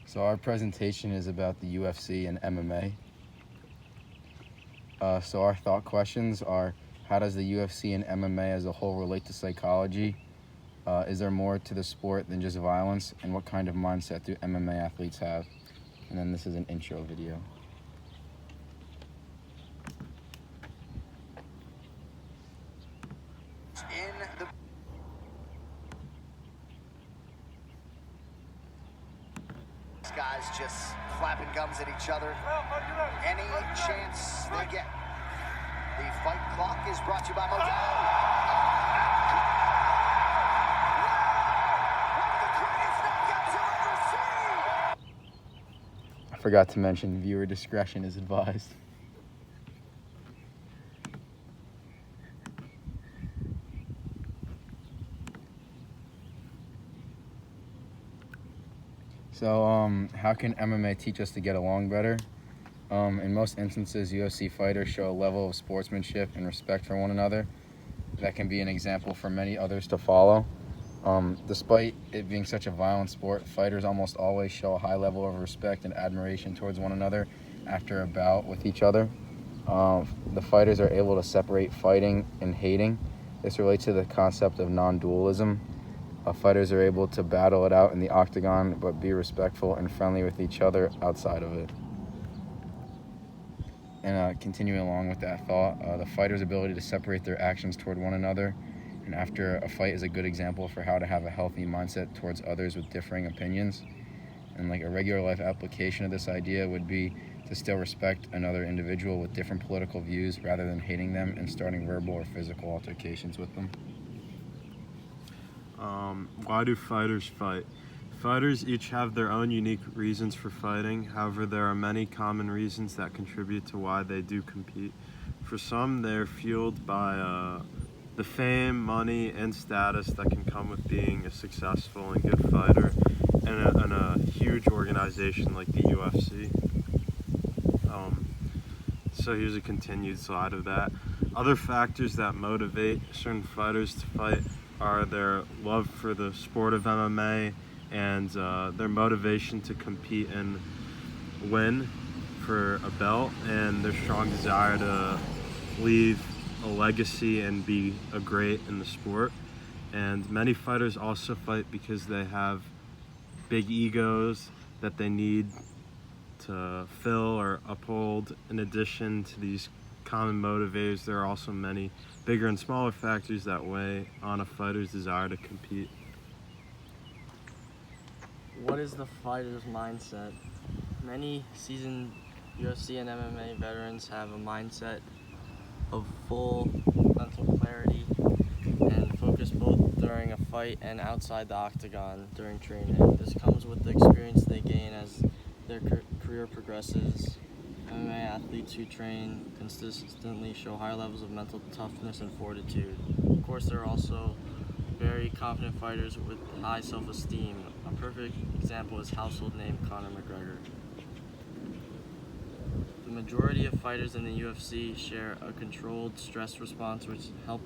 So our presentation is about the UFC and MMA. So our thought questions are, how does the UFC and MMA as a whole relate to psychology? Is there more to the sport than just violence? And what kind of mindset do MMA athletes have? And then this is an intro video. Guys just flapping gums at each other any chance they get. The fight clock is brought to you by Modelo. I forgot to mention, viewer discretion is advised. So, how can MMA teach us to get along better? In most instances, UFC fighters show a level of sportsmanship and respect for one another that can be an example for many others to follow. Despite it being such a violent sport, fighters almost always show a high level of respect and admiration towards one another after a bout with each other. The fighters are able to separate fighting and hating. This relates to the concept of non-dualism. Fighters are able to battle it out in the octagon, but be respectful and friendly with each other outside of it. And continuing along with that thought, the fighter's ability to separate their actions toward one another and after a fight is a good example for how to have a healthy mindset towards others with differing opinions. And like a regular life application of this idea would be to still respect another individual with different political views rather than hating them and starting verbal or physical altercations with them. Why do fighters fight? Fighters each have their own unique reasons for fighting. However, there are many common reasons that contribute to why they do compete. For some, they're fueled by the fame, money, and status that can come with being a successful and good fighter in a huge organization like the UFC. So here's a continued slide of that. Other factors that motivate certain fighters to fight are their love for the sport of MMA and their motivation to compete and win for a belt, and their strong desire to leave a legacy and be a great in the sport. And many fighters also fight because they have big egos that they need to fill or uphold. In addition to these common motivators, there are also many bigger and smaller factors that weigh on a fighter's desire to compete. What is the fighter's mindset? Many seasoned UFC and MMA veterans have a mindset of full mental clarity and focus both during a fight and outside the octagon during training. This comes with the experience they gain as their career progresses. MMA athletes who train consistently show high levels of mental toughness and fortitude. Of course, there are also very confident fighters with high self-esteem. A perfect example is household name Conor McGregor. The majority of fighters in the UFC share a controlled stress response which helps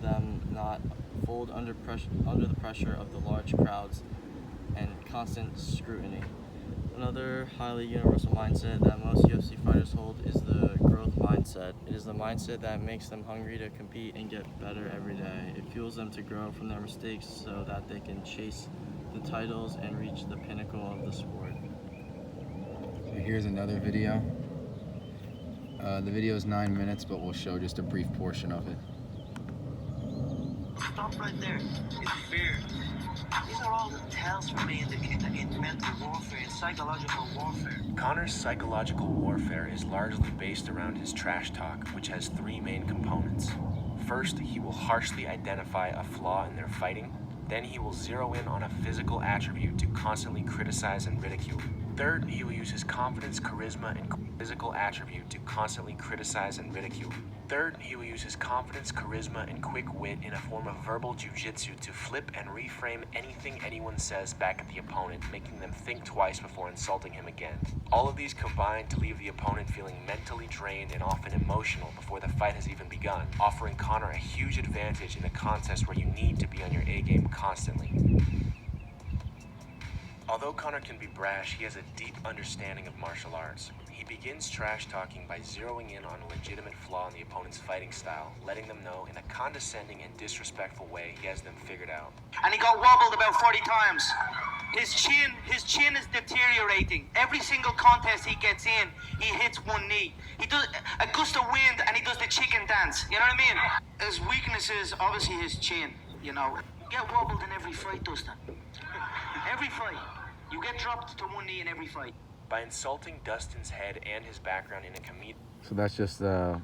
them not fold under the pressure of the large crowds and constant scrutiny. Another highly universal mindset that most UFC fighters hold is the growth mindset. It is the mindset that makes them hungry to compete and get better every day. It fuels them to grow from their mistakes so that they can chase the titles and reach the pinnacle of the sport. So here's another video. The video is 9 minutes, but we'll show just a brief portion of it. Stop right there. It's fear. These are all tells for me in mental warfare and psychological warfare. Conor's psychological warfare is largely based around his trash talk, which has three main components. First, he will harshly identify a flaw in their fighting. Then he will zero in on a physical attribute to constantly criticize and ridicule. Third, he will use his confidence, charisma, and physical attribute to constantly criticize and ridicule. Third, he will use his confidence, charisma, and quick wit in a form of verbal jujitsu to flip and reframe anything anyone says back at the opponent, making them think twice before insulting him again. All of these combine to leave the opponent feeling mentally drained and often emotional before the fight has even begun, offering Conor a huge advantage in a contest where you need to be on your A game constantly. Although Conor can be brash, he has a deep understanding of martial arts. He begins trash talking by zeroing in on a legitimate flaw in the opponent's fighting style, letting them know in a condescending and disrespectful way he has them figured out. And he got wobbled about 40 times. His chin is deteriorating. Every single contest he gets in, he hits one knee. He does a gust of wind and he does the chicken dance. You know what I mean? His weakness is obviously his chin, you know. You get wobbled in every fight, Dustin. Every fight. You get dropped to one knee in every fight. By insulting Dustin's head and his background in a comedic. So that's just a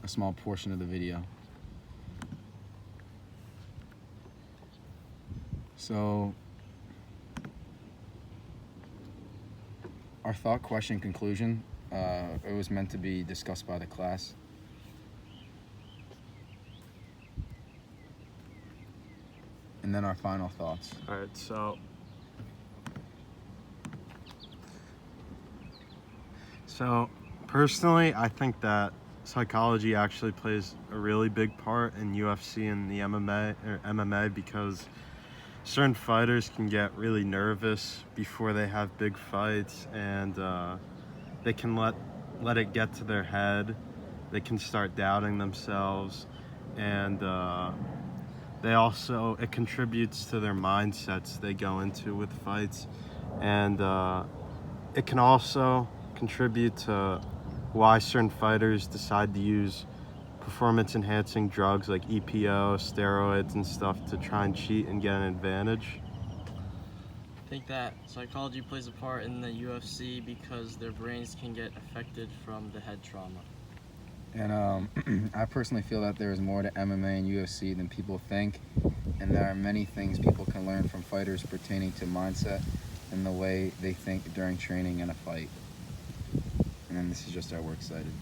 small portion of the video. So our thought, question, conclusion, it was meant to be discussed by the class. And then our final thoughts. All right, so personally, I think that psychology actually plays a really big part in UFC and the MMA because certain fighters can get really nervous before they have big fights, and they can let it get to their head. They can start doubting themselves, and it contributes to their mindsets they go into with fights, and it can also contribute to why certain fighters decide to use performance-enhancing drugs like EPO, steroids, and stuff to try and cheat and get an advantage. I think that psychology plays a part in the UFC because their brains can get affected from the head trauma. And I personally feel that there is more to MMA and UFC than people think, and there are many things people can learn from fighters pertaining to mindset and the way they think during training and a fight. And then this is just our works cited.